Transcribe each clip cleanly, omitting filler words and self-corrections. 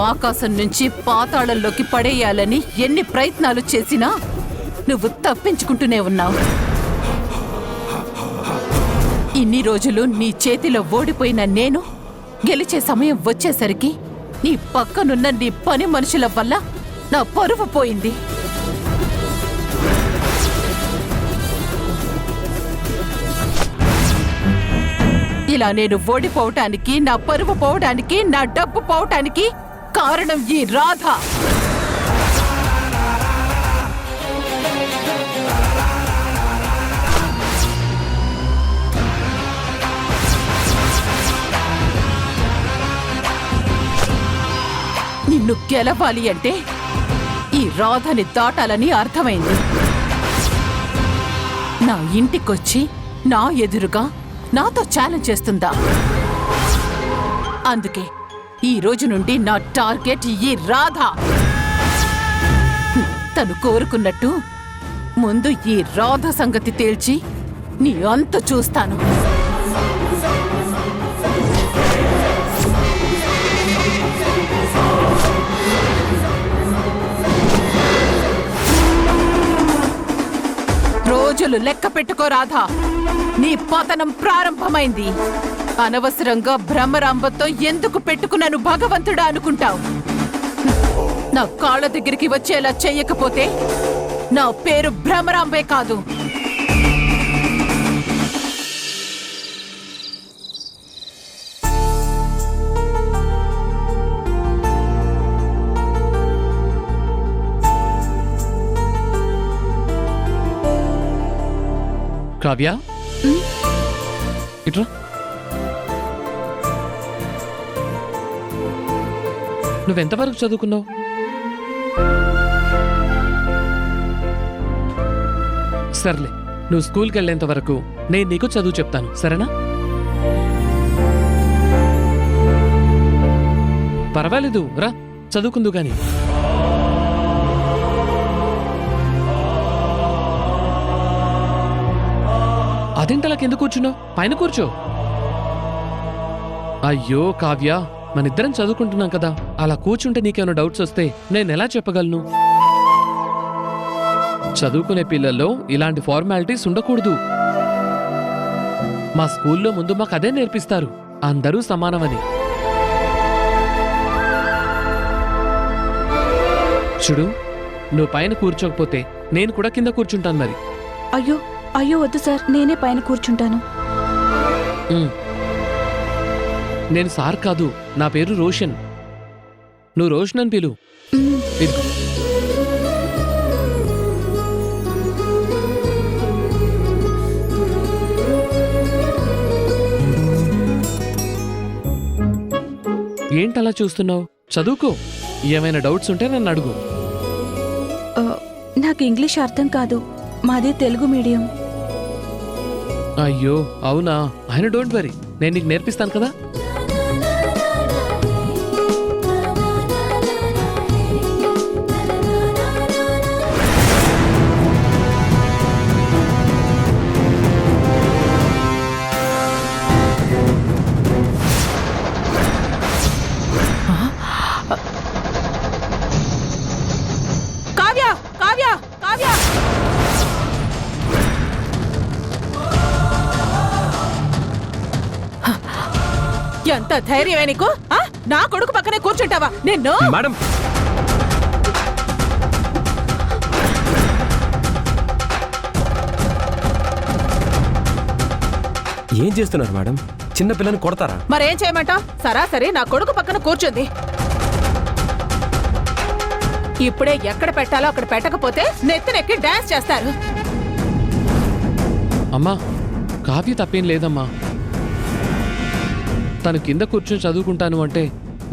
ఆకాశం నుంచి పాతాళంలోకి పడేయాలని ఎన్ని ప్రయత్నాలు చేసినా నువ్వు తప్పించుకుంటూనే ఉన్నావు. ఇన్ని రోజులు నీ చేతిలో ఓడిపోయిన నేను గెలిచే సమయం వచ్చేసరికి నీ పక్కనున్న నీ పని మనుషుల వల్ల నా పరువు పోయింది. ఇలా నేను ఓడిపోవటానికి, నా పరువు పోవడానికి, నా డబ్బు పోవటానికి కారణం ఈ రాధ. నిన్ను గెలవాలి అంటే ఈ రాధని దాటాలని అర్థమైంది. నా ఇంటికొచ్చి నా ఎదురుగా నాతో ఛాలెంజ్ చేస్తుందా? అందుకే ఈ రోజు నుండి నా టార్గెట్ ఈ రాధ. తను కోరుకున్నట్టు ముందు ఈ రాధ సంగతి తేల్చి నీ అంతు చూస్తాను. రోజులు లెక్క పెట్టుకో రాధా, నీ పతనం ప్రారంభమైంది. అనవసరంగా బ్రహ్మరాంబతో ఎందుకు పెట్టుకున్నాను భగవంతుడా అనుకుంటావు. నా కాళ్ళ దగ్గరికి వచ్చేలా చెయ్యకపోతే నా పేరు భ్రమరాంబే కాదు. కావ్య, ఇట్రా. నువ్వెంతవరకు చదువుకున్నావు? సర్లే, నువ్వు స్కూల్కి వెళ్ళేంత వరకు నేను నీకు చదువు చెప్తాను, సరేనా? పర్వాలేదు, రా చదువుకుందు గాని. అదేంటలా కింద కూర్చున్నావు? పైన కూర్చో. అయ్యో కావ్య, మనిద్దరం చదువుకుంటున్నాం కదా, అలా కూర్చుంటే నీకేమైనా డౌట్స్ వస్తే నేను ఎలా చెప్పగలను? చదువుకునే పిల్లల్లో ఇలాంటి ఫార్మాలిటీస్ ఉండకూడదు. మా స్కూల్లో ముందు మాకు అదే నేర్పిస్తారు, అందరూ సమానమని. చూడు, నువ్వు పైన కూర్చోకపోతే నేను కూడా కింద కూర్చుంటాను మరి. అయ్యో అయ్యో వద్దు సార్, నేనే పైన కూర్చుంటాను. నేను సార్ కాదు, నా పేరు రోషన్. నువ్వు రోషన్ అని పిలు. ఏంటలా చూస్తున్నావు? చదువుకో. ఏమైనా డౌట్స్ ఉంటే నన్ను అడుగు. నాకు ఇంగ్లీష్ అర్థం కాదు, మాది తెలుగు మీడియం. అయ్యో అవునా? ఆయన డోంట్ వరీ, నేను నీకు నేర్పిస్తాను కదా. కావ్య, కావ్య, కావ్య! ఎంత ధైర్యమే నీకు? నా కొడుకు పక్కనే కూర్చుంటావా? నిన్ను మేడం, ఏం చేస్తున్నారు మేడం? చిన్న పిల్లని కొడతారా? మరేం చేయమంటావు? సరాసరి నా కొడుకు పక్కన కూర్చుంది. ఇప్పుడే ఎక్కడ పెట్టాలో అక్కడ పెట్టకపోతే నెత్తినెక్కి డాన్స్ చేస్తారు. అమ్మా, కావ్య తప్పేం లేదమ్మా. తను కింద కూర్చొని చదువుకుంటాను అంటే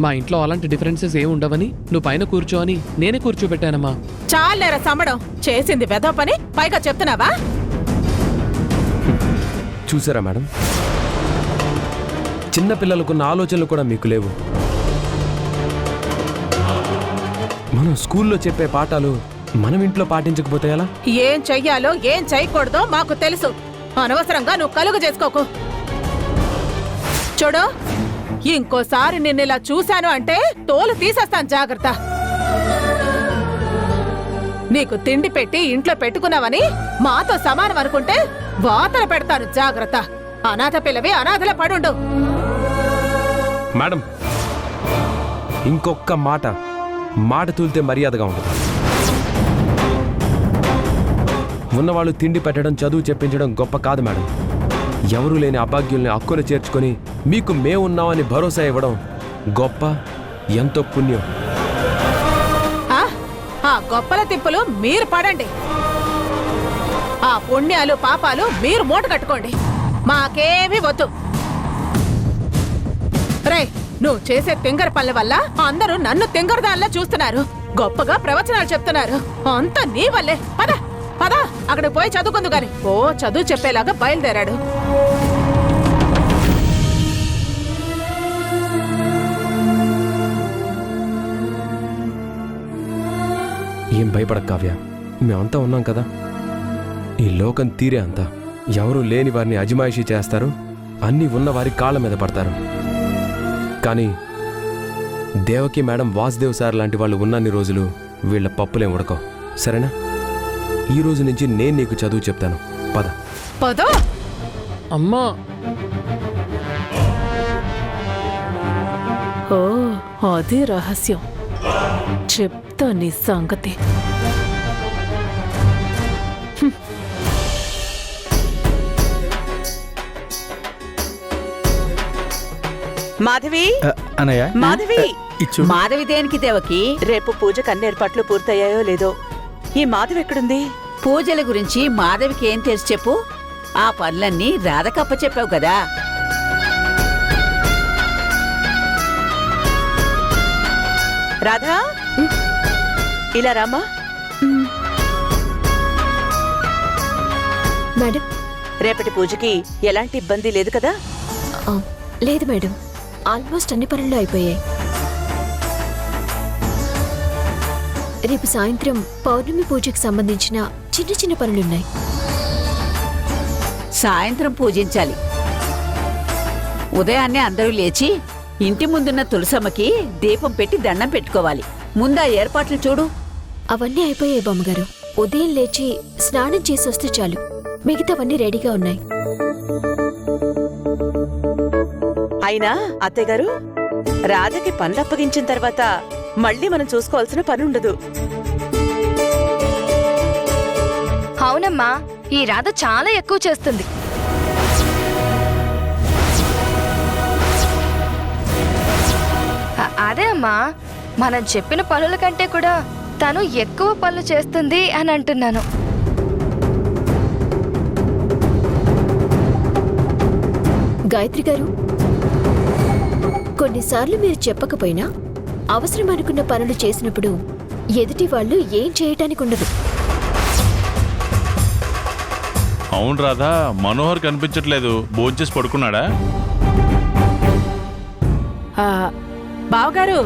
మా ఇంట్లో అలాంటి డిఫరెన్సెస్ ఏమి ఉండవని నువ్వు పైన కూర్చో అని నేనే కూర్చోబెట్టానమ్మా. చాలేరా సమడం, చేసింది వెధవ పని పైగా చెప్తున్నావా? చూసారా మేడం, చిన్న పిల్లలకున్న ఆలోచనలు కూడా మీకు లేవు. మనం స్కూల్లో చెప్పే పాఠాలు మనం ఇంట్లో పాటించకపోతే ఎలా? ఏం చెయ్యాలో ఏం చేయకూడదో మాకు తెలుసు. అనవసరంగా నువ్వు కలుగు చేసుకోకు. చూడు, ఇంకోసారి నిన్నిలా చూశాను అంటే తోలు తీసేస్తాను, జాగ్రత్త. నీకు తిండి పెట్టి ఇంట్లో పెట్టుకున్నావని మాతో సమానం అనుకుంటే వాతలు పెడతాను, జాగ్రత్త. అనాథ పిల్లవి అనాథల పడుండు. మేడం, ఇంకొక్క మాట తూలితే మర్యాదగా ఉండదు. ఉన్నవాళ్ళు తిండి పెట్టడం, చదువు చెప్పించడం గొప్ప కాదు మేడం. ఎవరూ లేని అభాగ్యుల్ని హక్కును చేర్చుకొని మీకు మేమున్నామని భరోసా ఇవ్వడం గొప్ప, ఎంతో పుణ్యం. ఆ గొప్పల తిప్పులు మీరు పడండి, ఆ పుణ్యాలు పాపాలు మీరు మూట కట్టుకోండి. మాకేమీ వద్దు. రే, నువ్వు చేసే తింగర పనుల వల్ల అందరూ నన్ను తింగరదానిలా చూస్తున్నారు, గొప్పగా ప్రవచనాలు చెప్తున్నారు. అంతా నీ వల్లే. పద పద, అక్కడికి పోయి చదువుకుందు గాని. ఓ చదువు చెప్పేలాగా బయలుదేరాడు. ఏం భయపడక కావ్య, మేమంతా ఉన్నాం కదా. ఈ లోకం తీరే అంతా. ఎవరూ లేని వారిని అజమాయిషీ చేస్తారు, అన్నీ ఉన్నవారి కాళ్ళ మీద పడతారు. కానీ దేవకి మేడం, వాసుదేవ్ సార్ లాంటి వాళ్ళు ఉన్నన్ని రోజులు వీళ్ళ పప్పులేం ఉడకవు. సరేనా? ఈ రోజు నుంచి నేను నీకు చదువు చెప్తాను. పద పద. అమ్మా, ఓ అది రహస్యం. చెప్తా నీ సంగతి. మాధవి, అనయ్య, మాధవి, ఇచ్చు. మాధవి దేనికి దేవకి? రేపు పూజకు అన్ని ఏర్పాట్లు పూర్తయ్యాయో లేదో. ఈ మాధవి ఎక్కడుంది? పూజల గురించి మాధవికి ఏం తెలుసు చెప్పు. ఆ పనులన్నీ రాధకప్ప చెప్పావు కదా. రాధా, ఇలా రామా. మేడం, రేపటి పూజకి ఎలాంటి ఇబ్బంది లేదు కదా? లేదు మేడం, ఆల్మోస్ట్ అన్ని పనులు అయిపోయాయి. రేపు సాయంత్రం పౌర్ణమి పూజకి సంబంధించిన చిన్న చిన్న పనులున్నాయి. సాయంత్రం పూజించాలి. ఉదయాన్నే అందరూ లేచి ఇంటి ముందున్న తులసమ్మకి దీపం పెట్టి దండం పెట్టుకోవాలి. ముందా ఏర్పాట్లు చూడు. అవన్నీ అయిపోయాయి బామ్మగారు. ఉదయం లేచి స్నానం చేసి వస్తే చాలు, మిగతావన్నీ రెడీగా ఉన్నాయి. అయినా అత్తయ్య గారు, రాధకి పనులు అప్పగించిన తర్వాత మళ్ళీ మనం చూసుకోవాల్సిన పని ఉండదు. అవునమ్మా, ఈ రాధ చాలా ఎక్కువ చేస్తుంది. అదే అమ్మా, మనం చెప్పిన పనుల కంటే కూడా తను ఎక్కువ పనులు చేస్తుంది అని అంటున్నాను. గాయత్రి గారు, కొన్నిసార్లు మీరు చెప్పకపోయినా అవసరం అనుకున్న పనులు చేసినప్పుడు ఎదుటి వాళ్ళు ఏం చేయటానికి ఉండదు. అవును రాధా, మనోహర్ కనిపించట్లేదు. భోంచేసి పడుకున్నాడా? బావగారు,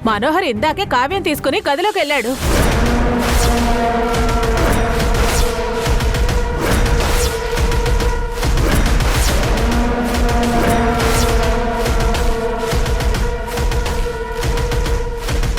మనోహర్ ఇందాకే కావ్యం తీసుకుని గదిలోకి వెళ్ళాడు.